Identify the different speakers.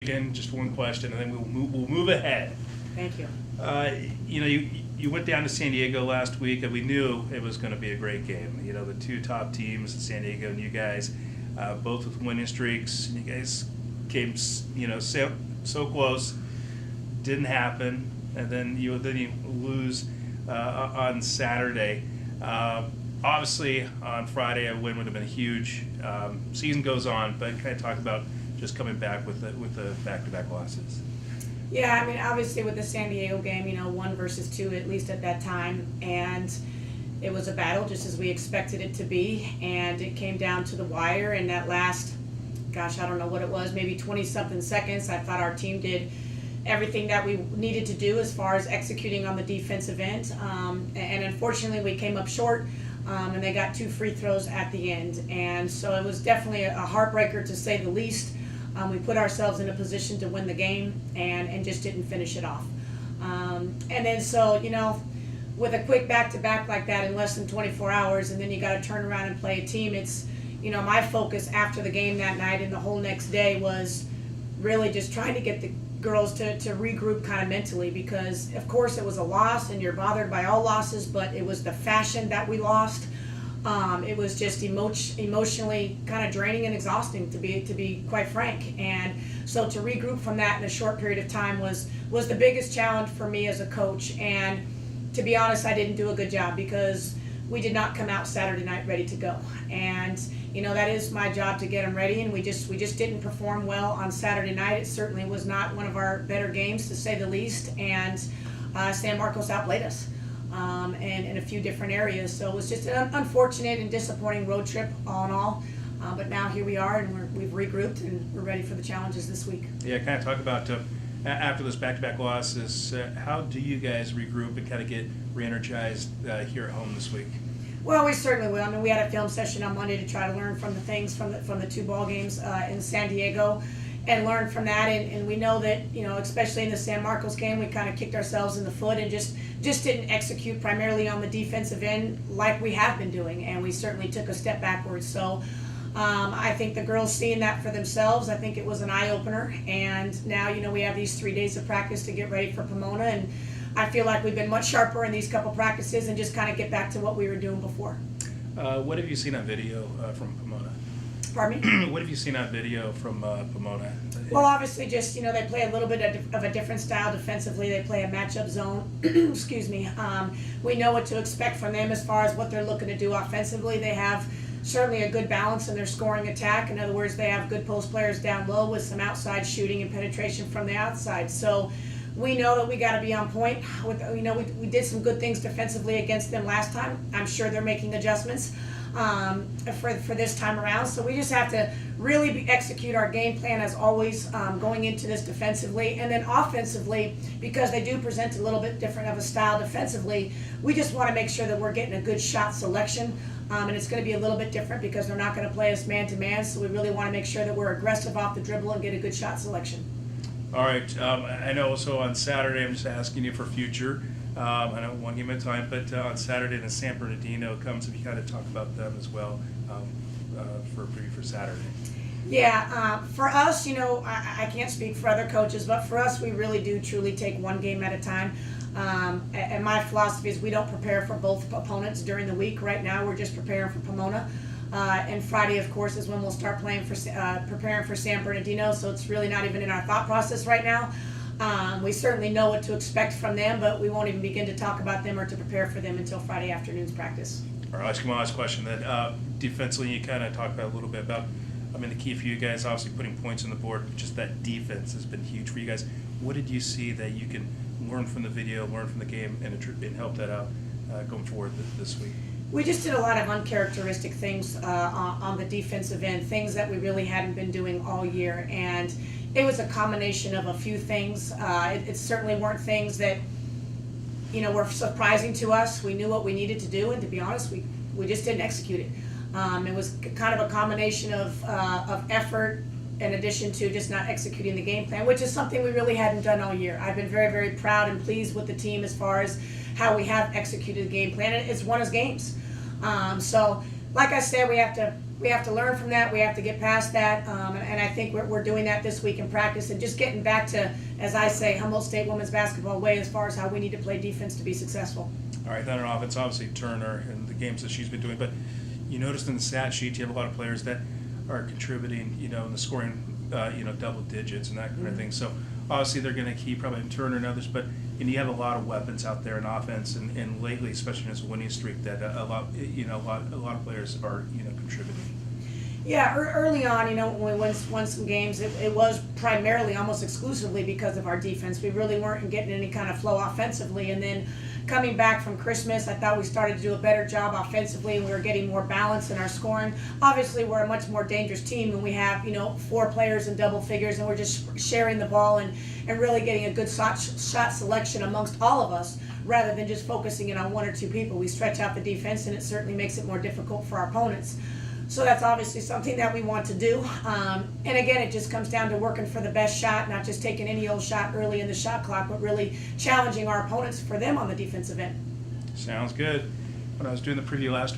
Speaker 1: Again, just one question, and then we'll move ahead.
Speaker 2: Thank you.
Speaker 1: You went down to San Diego last week, and we knew it was going to be a great game. You know, the two top teams, San Diego and you guys, both with winning streaks. You guys came, so close. Didn't happen, and then you lose on Saturday. Obviously, on Friday, a win would have been huge. Season goes on, but kind of talk about just coming back with the back-to-back losses.
Speaker 2: Yeah, I mean, obviously with the San Diego game, 1 versus 2 at least at that time, and it was a battle just as we expected it to be, and it came down to the wire in that last, I don't know what it was, maybe 20-something seconds. I thought our team did everything that we needed to do as far as executing on the defensive end, and unfortunately we came up short, and they got 2 free throws at the end, and so it was definitely a heartbreaker to say the least. We put ourselves in a position to win the game and just didn't finish it off. And then so, with a quick back-to-back like that in less than 24 hours, and then you got to turn around and play a team, it's, my focus after the game that night and the whole next day was really just trying to get the girls to regroup kind of mentally, because of course it was a loss and you're bothered by all losses, but it was the fashion that we lost. It was just emotionally kind of draining and exhausting, to be quite frank. And so to regroup from that in a short period of time was the biggest challenge for me as a coach. And to be honest, I didn't do a good job because we did not come out Saturday night ready to go. And that is my job to get them ready. And we just didn't perform well on Saturday night. It certainly was not one of our better games, to say the least. And San Marcos outplayed us. And in a few different areas. So it was just an unfortunate and disappointing road trip all in all. But now here we are, and we've regrouped, and we're ready for the challenges this week.
Speaker 1: Yeah, kind of talk about after those back-to-back losses, how do you guys regroup and kind of get re-energized here at home this week?
Speaker 2: Well, we certainly will. I mean, we had a film session on Monday to try to learn from the things from the 2 ball games in San Diego, and learn from that. And we know that, especially in the San Marcos game, we kind of kicked ourselves in the foot and just didn't execute primarily on the defensive end like we have been doing. And we certainly took a step backwards. So I think the girls seeing that for themselves, I think it was an eye-opener. And now, we have these 3 days of practice to get ready for Pomona. And I feel like we've been much sharper in these couple practices and just kind of get back to what we were doing before.
Speaker 1: What have you seen on video from Pomona?
Speaker 2: Pardon me?
Speaker 1: What have you seen on video from Pomona?
Speaker 2: Well, obviously, just, they play a little bit of a different style defensively. They play a matchup zone. Excuse me. We know what to expect from them as far as what they're looking to do offensively. They have certainly a good balance in their scoring attack. In other words, they have good post players down low with some outside shooting and penetration from the outside. So we know that we got to be on point. We did some good things defensively against them last time. I'm sure they're making adjustments for this time around. So we just have to really execute our game plan as always, going into this defensively. And then offensively, because they do present a little bit different of a style defensively, we just want to make sure that we're getting a good shot selection. And it's going to be a little bit different because they're not going to play us man-to-man. So we really want to make sure that we're aggressive off the dribble and get a good shot selection.
Speaker 1: All right. I know also on Saturday, I'm just asking you for future. I don't want to give them a time, but on Saturday, the San Bernardino comes, if you kind of talk about them as well for a preview for Saturday.
Speaker 2: Yeah, for us, I can't speak for other coaches, but for us, we really do truly take one game at a time. And my philosophy is we don't prepare for both opponents during the week. Right now, we're just preparing for Pomona. And Friday, of course, is when we'll start preparing for San Bernardino, so it's really not even in our thought process right now. We certainly know what to expect from them, but we won't even begin to talk about them or to prepare for them until Friday afternoon's practice.
Speaker 1: All right, I'll ask you one last question then. Defensively, you kind of talked about a little bit about, the key for you guys, obviously putting points on the board, just that defense has been huge for you guys. What did you see that you can learn from the video, learn from the game, and help that out going forward this week?
Speaker 2: We just did a lot of uncharacteristic things on the defensive end, things that we really hadn't been doing all year. And it was a combination of a few things. It certainly weren't things that, were surprising to us. We knew what we needed to do, and to be honest, we just didn't execute it. It was kind of a combination of effort in addition to just not executing the game plan, which is something we really hadn't done all year. I've been very, very proud and pleased with the team as far as how we have executed the game plan. It's won us games. So, like I said, we have to we have to learn from that. We have to get past that, and I think we're doing that this week in practice and just getting back to, as I say, Humboldt State women's basketball way as far as how we need to play defense to be successful.
Speaker 1: All right, then on offense, obviously Turner and the games that she's been doing, but you noticed in the stat sheet you have a lot of players that are contributing, in the scoring, double digits and that kind of thing. So obviously they're going to keep probably Turner and others, but you have a lot of weapons out there in offense, and lately, especially in this winning streak, that a lot of players are contributing.
Speaker 2: Yeah, early on, when we won some games, it was primarily, almost exclusively because of our defense. We really weren't getting any kind of flow offensively, and then coming back from Christmas, I thought we started to do a better job offensively, and we were getting more balance in our scoring. Obviously, we're a much more dangerous team when we have, 4 players in double figures, and we're just sharing the ball and really getting a good shot selection amongst all of us, rather than just focusing in on 1 or 2 people. We stretch out the defense, and it certainly makes it more difficult for our opponents. So that's obviously something that we want to do. And again, it just comes down to working for the best shot, not just taking any old shot early in the shot clock, but really challenging our opponents for them on the defensive end.
Speaker 1: Sounds good. When I was doing the preview last week,